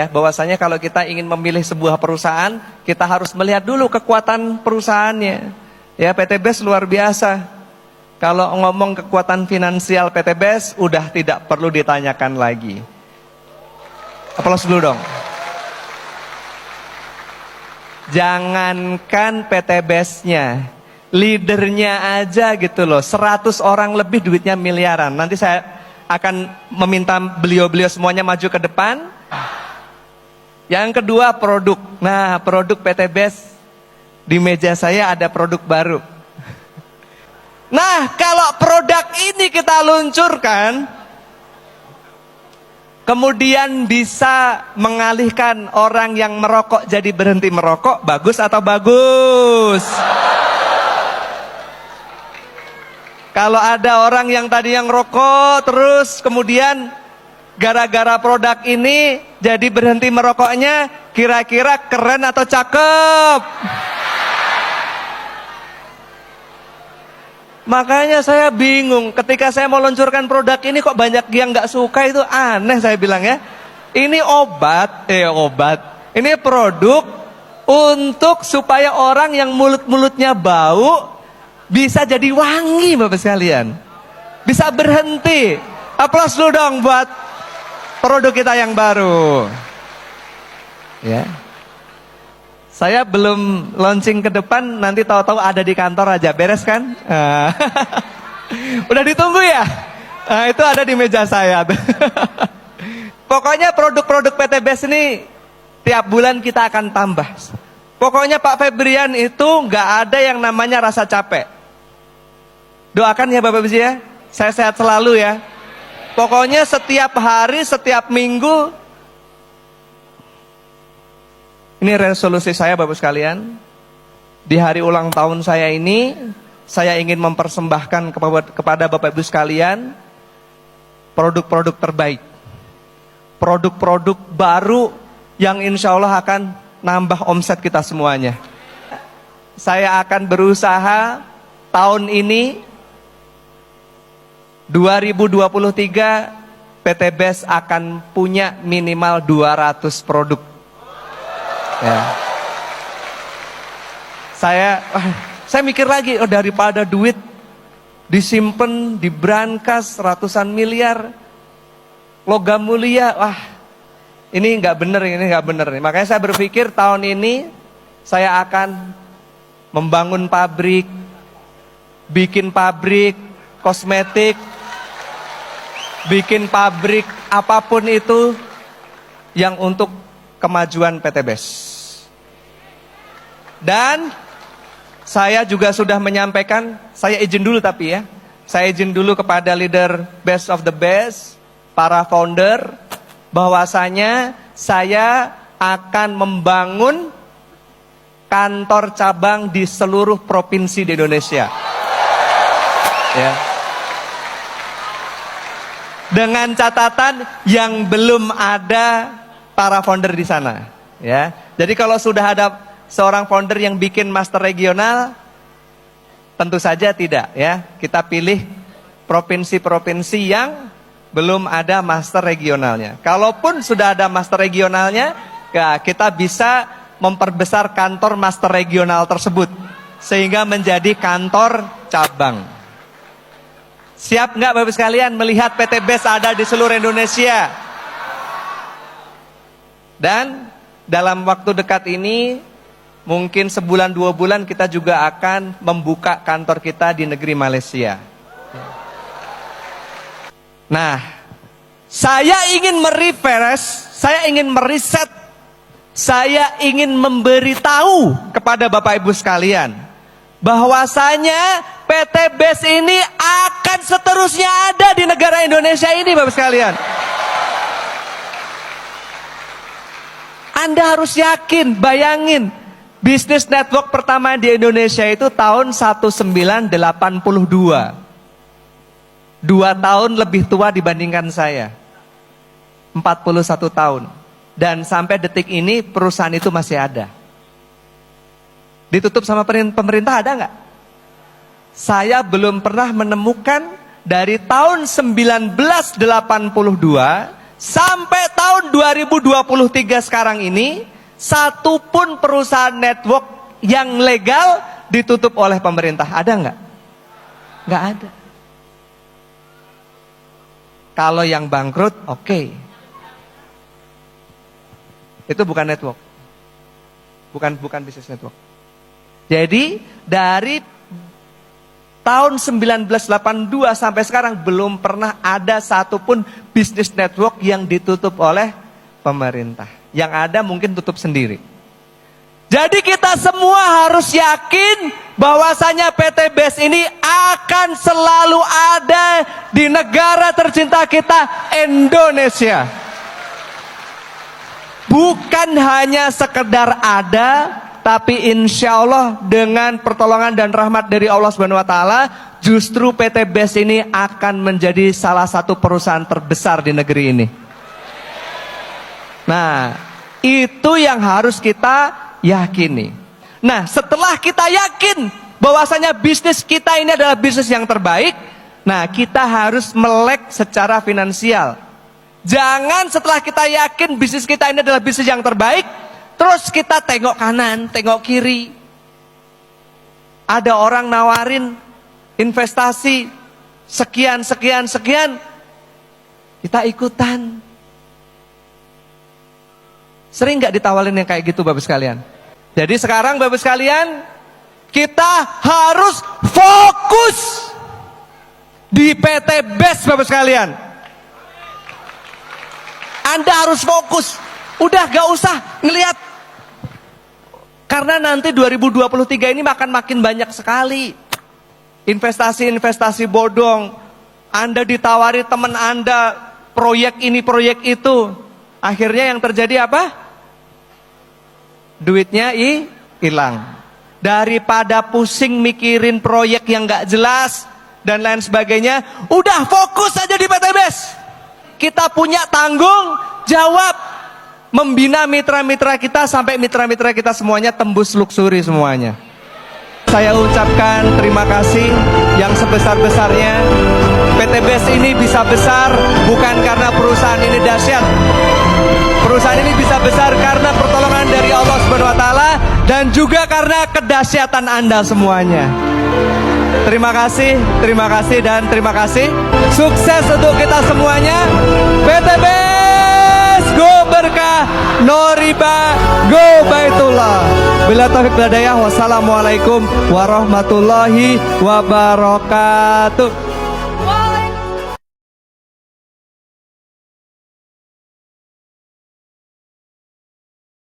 ya, bahwasanya kalau kita ingin memilih sebuah perusahaan, kita harus melihat dulu kekuatan perusahaannya. Ya, PT BES luar biasa. Kalau ngomong kekuatan finansial PT BES, udah tidak perlu ditanyakan lagi. Aplaus dulu dong. Jangankan PT BES-nya, leadernya aja gitu loh, 100 orang lebih duitnya miliaran. Nanti saya akan meminta beliau-beliau semuanya maju ke depan. Yang kedua, produk. Nah, produk PT BES, di meja saya ada produk baru. Nah, kalau produk ini kita luncurkan, kemudian bisa mengalihkan orang yang merokok jadi berhenti merokok, bagus atau bagus? Kalau ada orang yang tadi yang rokok terus kemudian gara-gara produk ini jadi berhenti merokoknya, kira-kira keren atau cakep? Makanya saya bingung ketika saya mau luncurkan produk ini, kok banyak yang nggak suka, itu aneh saya bilang ya. Ini obat. Ini produk untuk supaya orang yang mulut-mulutnya bau bisa jadi wangi, Bapak sekalian. Bisa berhenti. Aplaus dulu dong buat produk kita yang baru. Ya. Saya belum launching ke depan, nanti tahu-tahu ada di kantor aja, beres kan? Udah ditunggu ya? Nah, itu ada di meja saya. Pokoknya produk-produk PT BES ini tiap bulan kita akan tambah. Pokoknya Pak Febrian itu nggak ada yang namanya rasa capek. Doakan ya Bapak Ibu ya, saya sehat selalu ya. Pokoknya setiap hari, setiap minggu. Ini resolusi saya Bapak sekalian. Di hari ulang tahun saya ini, saya ingin mempersembahkan kepada Bapak Ibu sekalian produk-produk terbaik. Produk-produk baru yang insya Allah akan nambah omset kita semuanya. Saya akan berusaha tahun ini 2023 PT BES akan punya minimal 200 produk. Ya. Saya mikir lagi, daripada duit disimpan di brankas ratusan miliar, logam mulia, ini nggak bener. Makanya saya berpikir tahun ini saya akan membangun pabrik, bikin pabrik kosmetik, bikin pabrik apapun itu yang untuk kemajuan PT BES. Dan saya juga sudah menyampaikan, saya izin dulu tapi ya, saya izin dulu kepada leader Best of the Best, para founder, bahwasanya saya akan membangun kantor cabang di seluruh provinsi di Indonesia. Ya. Dengan catatan yang belum ada para founder di sana, ya. Jadi kalau sudah ada seorang founder yang bikin master regional, tentu saja tidak, ya. Kita pilih provinsi-provinsi yang belum ada master regionalnya. Kalaupun sudah ada master regionalnya, ya, kita bisa memperbesar kantor master regional tersebut sehingga menjadi kantor cabang. Siap nggak Bapak sekalian melihat PT BES ada di seluruh Indonesia? Dan dalam waktu dekat ini, mungkin sebulan 2 bulan kita juga akan membuka kantor kita di negeri Malaysia. Nah, saya ingin merefresh, saya ingin meriset, saya ingin memberitahu kepada Bapak Ibu sekalian bahwasanya PT BES ini akan seterusnya ada di negara Indonesia ini Bapak sekalian. Anda harus yakin, bayangin, bisnis network pertama di Indonesia itu tahun 1982. 2 tahun lebih tua dibandingkan saya. 41 tahun. Dan sampai detik ini perusahaan itu masih ada. Ditutup sama pemerintah ada nggak? Saya belum pernah menemukan dari tahun 1982 Sampai tahun 2023 sekarang ini, satupun perusahaan network yang legal ditutup oleh pemerintah. Ada nggak? Nggak ada. Kalau yang bangkrut, oke. Itu bukan network. Bukan bisnis network. Jadi dari tahun 1982 sampai sekarang belum pernah ada satupun bisnis network yang ditutup oleh pemerintah. Yang ada mungkin tutup sendiri. Jadi kita semua harus yakin bahwasanya PT BES ini akan selalu ada di negara tercinta kita, Indonesia. Bukan hanya sekedar ada, tapi insya Allah dengan pertolongan dan rahmat dari Allah Subhanahu Wa Taala, justru PT BES ini akan menjadi salah satu perusahaan terbesar di negeri ini. Nah, itu yang harus kita yakini. Nah, setelah kita yakin bahwasanya bisnis kita ini adalah bisnis yang terbaik, nah kita harus melek secara finansial. Jangan setelah kita yakin bisnis kita ini adalah bisnis yang terbaik, terus kita tengok kanan, tengok kiri. Ada orang nawarin investasi sekian, kita ikutan. Sering nggak ditawarin yang kayak gitu Bapak sekalian? Jadi sekarang Bapak sekalian, kita harus fokus di PT BES Bapak sekalian. Anda harus fokus. Udah gak usah ngelihat. Karena nanti 2023 ini akan makin banyak sekali investasi-investasi bodong. Anda ditawari teman Anda proyek ini, proyek itu. Akhirnya yang terjadi apa? Duitnya hilang. Daripada pusing mikirin proyek yang gak jelas dan lain sebagainya, udah fokus aja di PT BES. Kita punya tanggung jawab membina mitra-mitra kita sampai mitra-mitra kita semuanya tembus luxury semuanya. Saya ucapkan terima kasih yang sebesar-besarnya. PT BES ini bisa besar bukan karena perusahaan ini dahsyat. Perusahaan ini bisa besar karena pertolongan dari Allah Subhanahu Wa Taala dan juga karena kedahsyatan Anda semuanya. Terima kasih dan terima kasih. Sukses untuk kita semuanya. PT BES go berkah, no riba, go baitullah. Bila taufik wal hidayah, wassalamualaikum warahmatullahi wabarakatuh.